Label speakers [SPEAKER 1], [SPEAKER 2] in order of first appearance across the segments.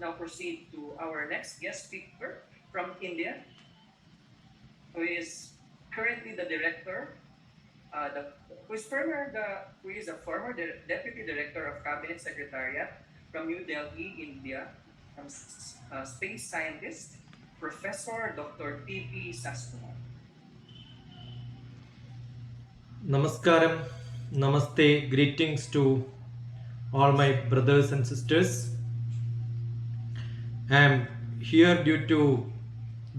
[SPEAKER 1] now proceed to our next guest speaker from India, who is currently the director, who is a former deputy director of cabinet secretariat from New Delhi, India, space scientist, Professor Dr. T.P. Saskumar.
[SPEAKER 2] Namaskaram, Namaste, greetings to all my brothers and sisters. I am here due to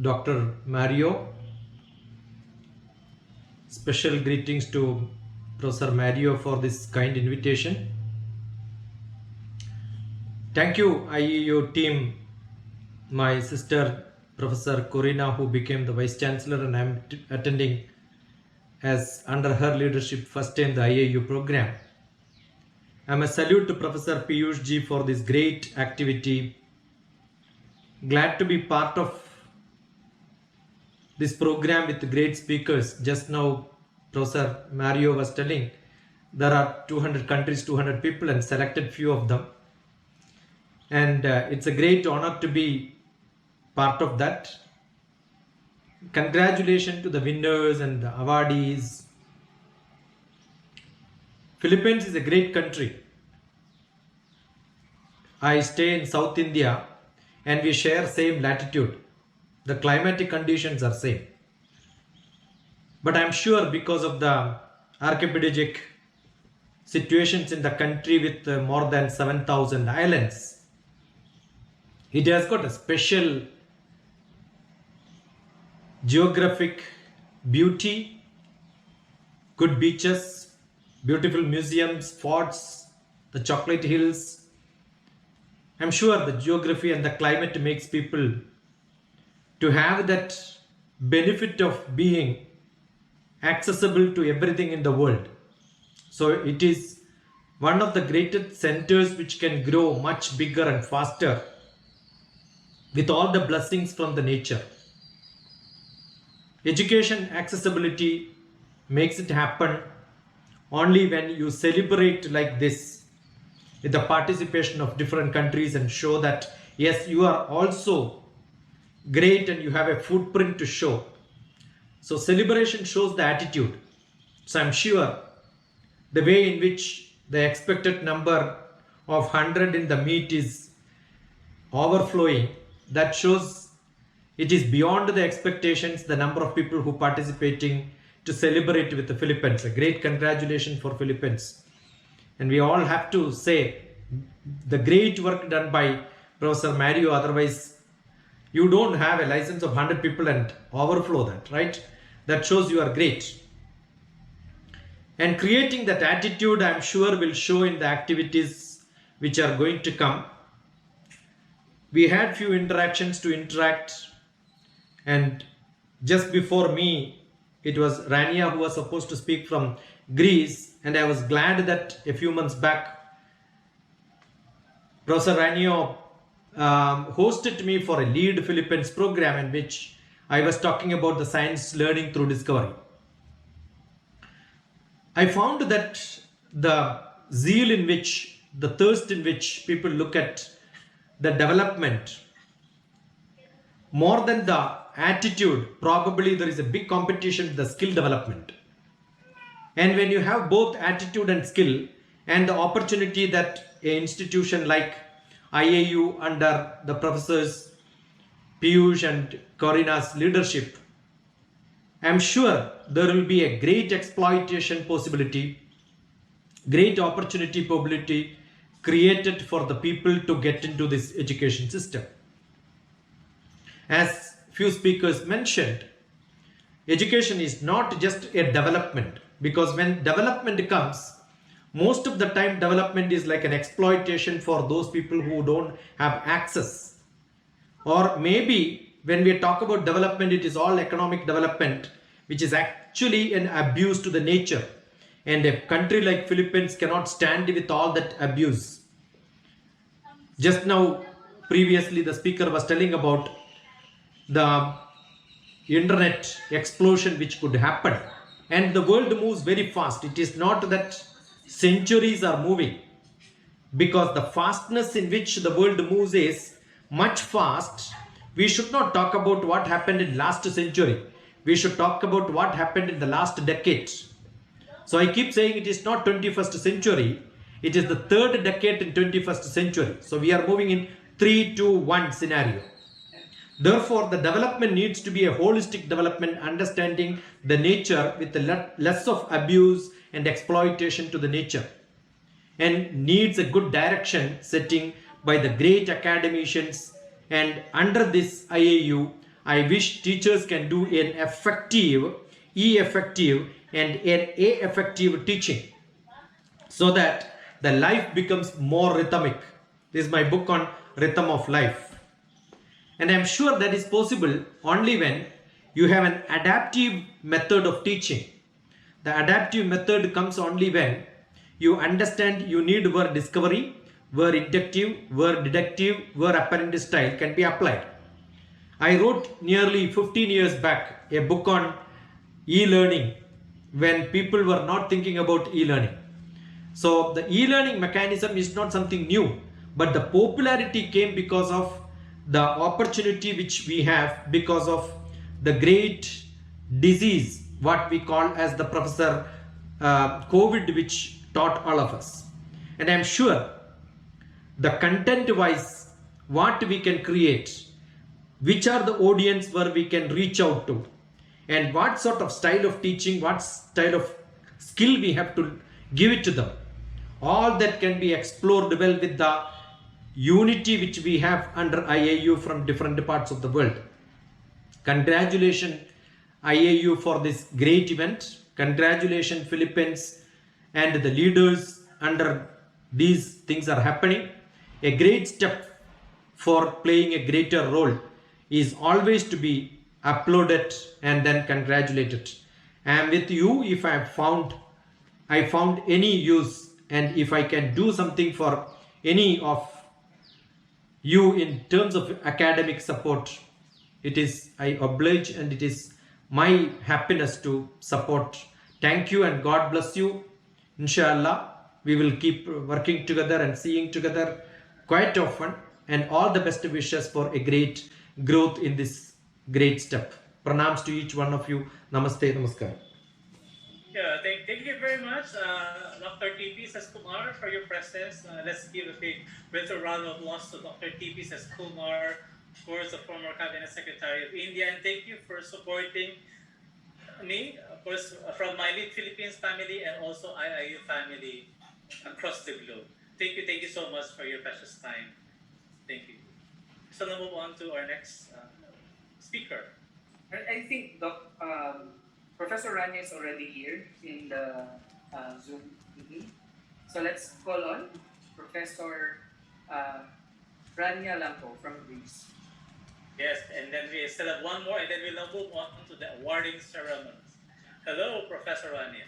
[SPEAKER 2] Dr. Mario. Special greetings to Professor Mario for this kind invitation. Thank you, IIU team, my sister Professor Corina, who became the Vice Chancellor, and I am attending as under her leadership first time the IIU program. I am a salute to Professor Piyush ji for this great activity. Glad to be part of this program with great speakers. Just now Professor Mario was telling there are 200 countries, 200 people, and selected few of them. And it's a great honor to be part of that. Congratulations to the winners and the awardees. Philippines is a great country. I stay in South India and we share same latitude. The climatic conditions are same. But I'm sure because of the archipelagic situations in the country with more than 7,000 islands, it has got a special geographic beauty, good beaches, beautiful museums, forts, the chocolate hills. I'm sure the geography and the climate makes people to have that benefit of being accessible to everything in the world. So it is one of the greatest centers which can grow much bigger and faster with all the blessings from the nature. Education accessibility makes it happen only when you celebrate like this with the participation of different countries and show that yes, you are also great and you have a footprint to show. So celebration shows the attitude. So I'm sure the way in which the expected number of 100 in the meet is overflowing, that shows it is beyond the expectations, the number of people who participating to celebrate with the Philippines. A great congratulations for Philippines. And we all have to say the great work done by Professor Mario, otherwise you don't have a license of 100 people and overflow that, right? That shows you are great. And creating that attitude, I'm sure, will show in the activities which are going to come. We had few interactions to interact, and just before me it was Rania who was supposed to speak from Greece, and I was glad that a few months back Professor Rania hosted me for a Lead Philippines program in which I was talking about the science learning through discovery. I found that the zeal in which, the thirst in which people look at the development, more than the attitude, probably there is a big competition with the skill development. And when you have both attitude and skill, and the opportunity that an institution like IIU under the professors Piyush and Corina's leadership, I'm sure there will be a great exploitation possibility, great opportunity probability created for the people to get into this education system. As few speakers mentioned, education is not just a development, because when development comes, most of the time development is like an exploitation for those people who don't have access. Or maybe when we talk about development, it is all economic development, which is actually an abuse to the nature. And a country like Philippines cannot stand with all that abuse. Just now, previously, the speaker was telling about the internet explosion which could happen, and the world moves very fast. It is not that centuries are moving, because the fastness in which the world moves is much fast, we should not talk about what happened in last century. We should talk about what happened in the last decade. So I keep saying it is not 21st century. It is the third decade in 21st century. So we are moving in 3, 2, 1 scenario. Therefore, the development needs to be a holistic development, understanding the nature with less of abuse and exploitation to the nature, and needs a good direction setting by the great academicians. And under this IIU, I wish teachers can do an effective, effective and an A effective teaching, so that the life becomes more rhythmic. This is my book on rhythm of life. And I'm sure that is possible only when you have an adaptive method of teaching. The adaptive method comes only when you understand you need where discovery, where inductive, where deductive, where apparent style can be applied. I wrote nearly 15 years back a book on e-learning when people were not thinking about e-learning. So the e-learning mechanism is not something new, but the popularity came because of the opportunity which we have because of the great disease, what we call as the professor COVID, which taught all of us. And I'm sure the content wise, what we can create, which are the audience where we can reach out to, and what sort of style of teaching, what style of skill we have to give it to them, all that can be explored well with the unity which we have under IIU from different parts of the world. Congratulations IIU for this great event. Congratulations Philippines and the leaders under these things are happening. A great step for playing a greater role is always to be applauded and then congratulated. And with you, if I found any use, and if I can do something for any of you in terms of academic support, it is I oblige and it is my happiness to support. Thank you and God bless you. Inshallah, we will keep working together and seeing together quite often, and all the best wishes for a great growth in this great step. Pranams to each one of you. Namaste, namaskar.
[SPEAKER 3] Yeah, thank you very much, Dr. DrTPS Kumar, for your presence. Let's give a big virtual round of applause to Dr. DrTPS Kumar, of course, the former Cabinet Secretary of India, and thank you for supporting me, of course, from my Lead Philippines family and also IIU family across the globe. Thank you so much for your precious time. Thank you. So now move on to our next speaker.
[SPEAKER 1] I think Professor Rania is already here in the Zoom meeting. So let's call on Professor Rania Lampo from Greece.
[SPEAKER 3] Yes, and then we still have one more, and then we'll now move on to the awarding ceremonies. Hello, Professor Rania.